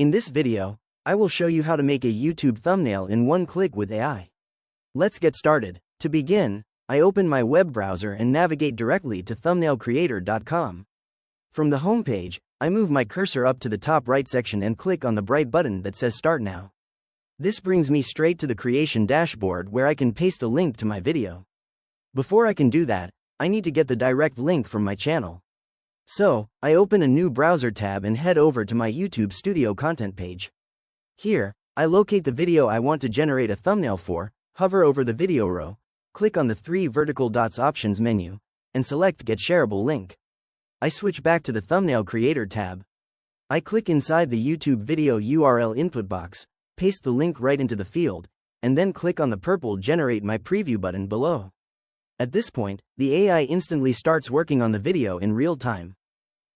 In this video, I will show you how to make a YouTube thumbnail in one click with AI. Let's get started. To begin, I open my web browser and navigate directly to thumbnailcreator.com. From the homepage, I move my cursor up to the top right section and click on the bright button that says Start Now. This brings me straight to the creation dashboard where I can paste a link to my video. Before I can do that, I need to get the direct link from my channel. So, I open a new browser tab and head over to my YouTube Studio content page. Here, I locate the video I want to generate a thumbnail for, hover over the video row, click on the three vertical dots options menu, and select Get Shareable Link. I switch back to the Thumbnail Creator tab. I click inside the YouTube video URL input box, paste the link right into the field, and then click on the purple Generate My Preview button below. At this point, the AI instantly starts working on the video in real time.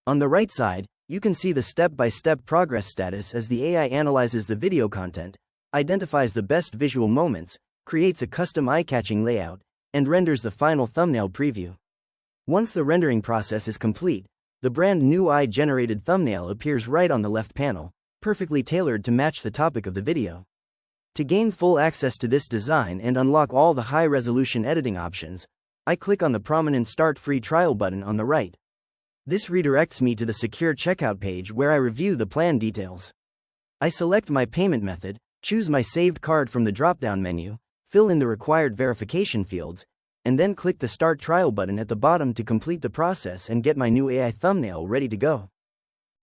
On the right side, you can see the step-by-step progress status as the AI analyzes the video content, identifies the best visual moments, creates a custom eye-catching layout, and renders the final thumbnail preview. Once the rendering process is complete, the brand new AI-generated thumbnail appears right on the left panel, perfectly tailored to match the topic of the video. To gain full access to this design and unlock all the high-resolution editing options, I click on the prominent Start Free Trial button on the right. This redirects me to the secure checkout page where I review the plan details. I select my payment method, choose my saved card from the drop-down menu, fill in the required verification fields, and then click the Start Trial button at the bottom to complete the process and get my new AI thumbnail ready to go.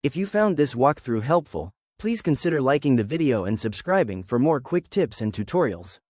If you found this walkthrough helpful, please consider liking the video and subscribing for more quick tips and tutorials.